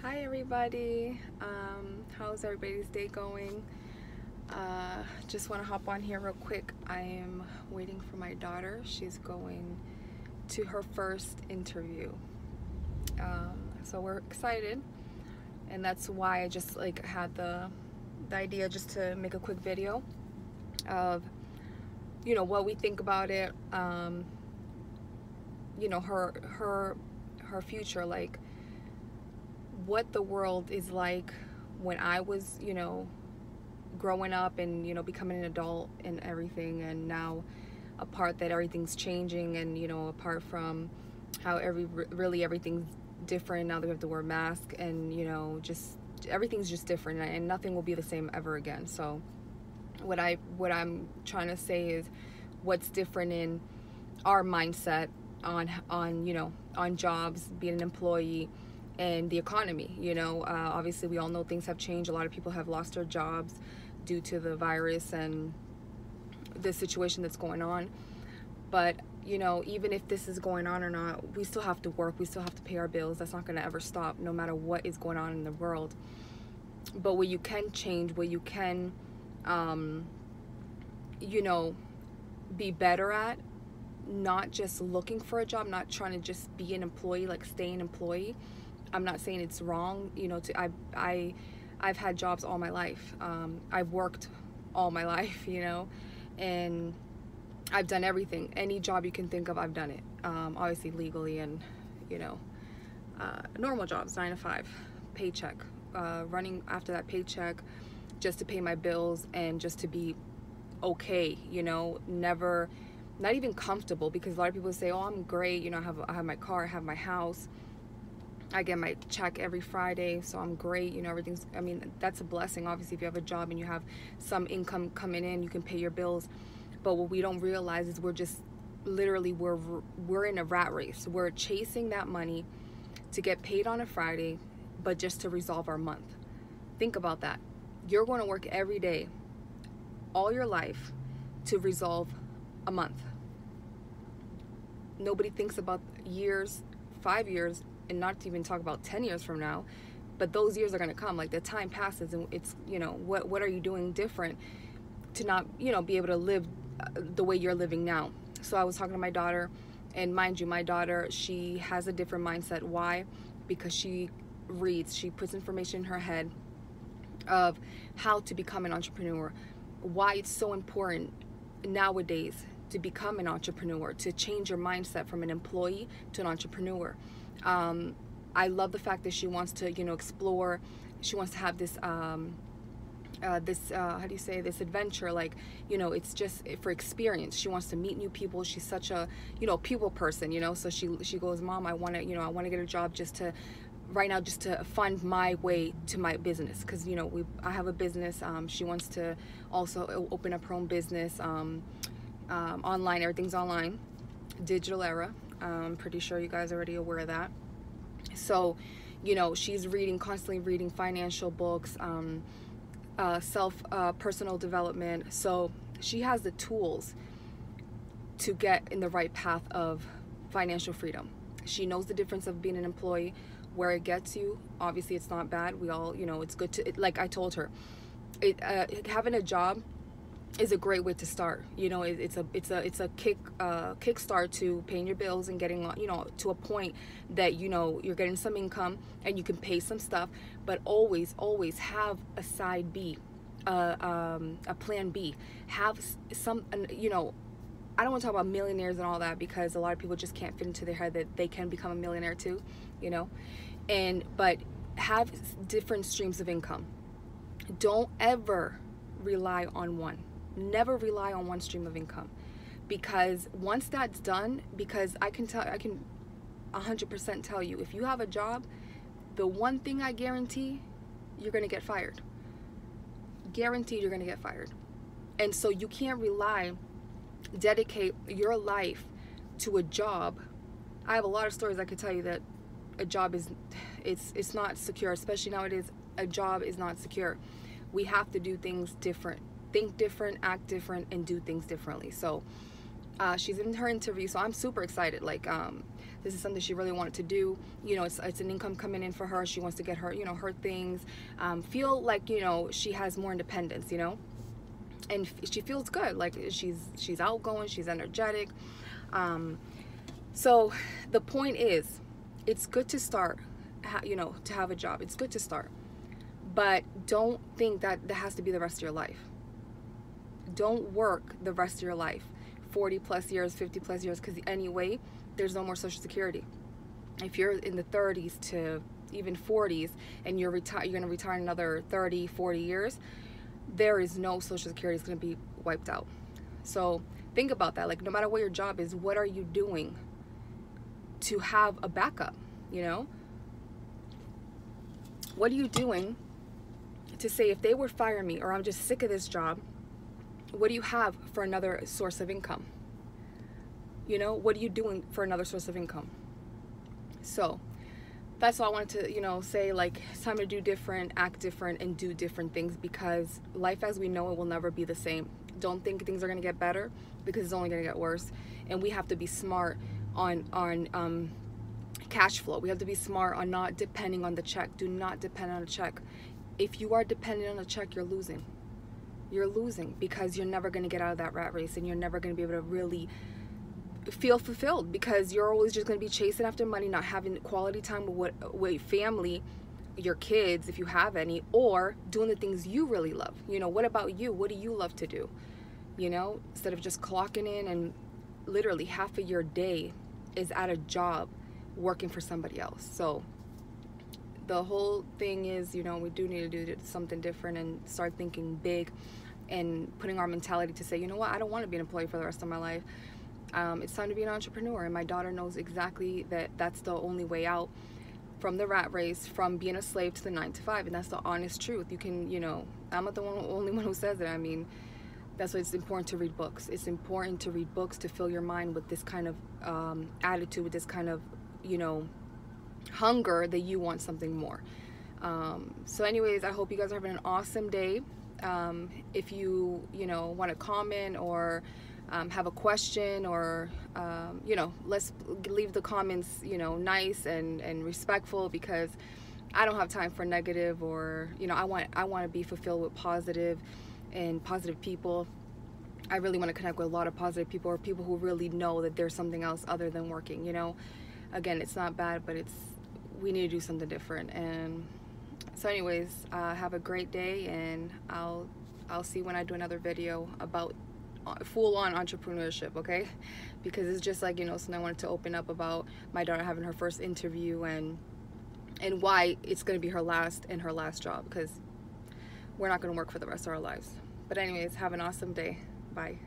Hi everybody. How's everybody's day going? Just want to hop on here real quick. I am waiting for my daughter. She's going to her first interview. So we're excited, and that's why I just had the idea just to make a quick video of what we think about it. Her future, like what the world is like when I was, growing up and, becoming an adult and everything, and now apart that everything's changing, and, apart from how really everything's different now that we have to wear a mask, and, just everything's just different, and nothing will be the same ever again. So what I'm trying to say is what's different in our mindset on jobs, being an employee, and the economy. Obviously we all know things have changed. A lot of people have lost their jobs due to the virus and the situation that's going on. But even if this is going on or not, we still have to work, we still have to pay our bills. That's not going to ever stop, no matter what is going on in the world. But what you can change, what you can be better at, not just looking for a job, not trying to just be an employee, like stay an employee. I'm not saying it's wrong, I've had jobs all my life. I've worked all my life, and I've done everything. Any job you can think of, I've done it. Obviously legally, and normal jobs, 9 to 5, paycheck, running after that paycheck just to pay my bills and just to be okay, never, not even comfortable, because a lot of people say, oh, I'm great, I have my car, I have my house, I get my check every Friday, so I'm great, everything's, that's a blessing. Obviously, if you have a job and you have some income coming in, you can pay your bills. But what we don't realize is we're just literally, we're in a rat race. We're chasing that money to get paid on a Friday, but just to resolve our month. Think about that. You're going to work every day all your life to resolve a month. Nobody thinks about years, 5 years, and not to even talk about 10 years from now, but those years are going to come. Like, the time passes, and it's, what are you doing different to not, be able to live the way you're living now? So I was talking to my daughter, and mind you, my daughter, she has a different mindset. Why? Because she reads, she puts information in her head of how to become an entrepreneur, why it's so important nowadays to become an entrepreneur, to change your mindset from an employee to an entrepreneur. I love the fact that she wants to, explore. She wants to have this, how do you say, this adventure, like, it's just for experience. She wants to meet new people. She's such a, people person, so she goes, Mom, I want to, I want to get a job just to, right now, just to fund my way to my business, because I have a business. She wants to also open up her own business, online. Everything's online, digital era. I'm pretty sure you guys are already aware of that. So she's constantly reading financial books, personal development. So she has the tools to get in the right path of financial freedom. She knows the difference of being an employee, where it gets you. Obviously, it's not bad. We all, it's good to, like I told her, having a job is a great way to start. It's a kickstart to paying your bills and getting, to a point that you're getting some income and you can pay some stuff. But always have a side B, a plan B. Have some, I don't want to talk about millionaires and all that, because a lot of people just can't fit into their head that they can become a millionaire too, but have different streams of income. Don't ever rely on one. Never rely on one stream of income, because once that's done, because I can 100% tell you, if you have a job, the one thing I guarantee, you're going to get fired. Guaranteed, you're going to get fired. And so you can't dedicate your life to a job. I have a lot of stories I could tell you that a job it's not secure, especially nowadays. A job is not secure. We have to do things different. Think different, act different, and do things differently. So she's in her interview, so I'm super excited. Like, This is something she really wanted to do. You know, it's an income coming in for her. She wants to get her, you know, her things, feel like, you know, she has more independence, you know, and she feels good. Like she's outgoing, she's energetic. So the point is, it's good to start, you know, to have a job. It's good to start, but don't think that that has to be the rest of your life. Don't work the rest of your life, 40 plus years, 50 plus years, because anyway, there's no more Social Security. If you're in the 30s to even 40s and you're going to retire in another 30, 40 years, there is no Social Security. It's going to be wiped out. So think about that. Like, no matter what your job is, what are you doing to have a backup? You know, what are you doing to say, if they would fire me or I'm just sick of this job, what do you have for another source of income? You know, what are you doing for another source of income? So that's all I wanted to, you know, say. Like, it's time to do different, act different, and do different things, because life as we know it will never be the same. Don't think things are going to get better, because it's only going to get worse. And we have to be smart on cash flow. We have to be smart on not depending on the check. Do not depend on a check. If you are dependent on a check, you're losing. You're losing, because you're never going to get out of that rat race, and you're never going to be able to really feel fulfilled, because you're always just going to be chasing after money, not having quality time with family, your kids, if you have any, or doing the things you really love. You know, what about you? What do you love to do? You know, instead of just clocking in, and literally half of your day is at a job working for somebody else. So the whole thing is, you know, we do need to do something different and start thinking big, and putting our mentality to say, you know what, I don't want to be an employee for the rest of my life. It's time to be an entrepreneur. And my daughter knows exactly that that's the only way out from the rat race, from being a slave to the 9 to 5. And that's the honest truth. You can, you know, I'm not the only one who says it. I mean, that's why it's important to read books. It's important to read books to fill your mind with this kind of attitude, with this kind of, you know, hunger that you want something more. So anyways, I hope you guys are having an awesome day. If you know, want to comment or have a question, or you know, let's leave the comments, you know, nice and respectful, because I don't have time for negative, or, you know, I want to be fulfilled with positive people. I really want to connect with a lot of positive people, or people who really know that there's something else other than working. You know, again, it's not bad, but we need to do something different. And so anyways, have a great day, and I'll see when I do another video about full-on entrepreneurship, okay? Because it's just like, you know, something I wanted to open up about my daughter having her first interview, and why it's going to be her last job, because we're not going to work for the rest of our lives. But anyways, have an awesome day. Bye.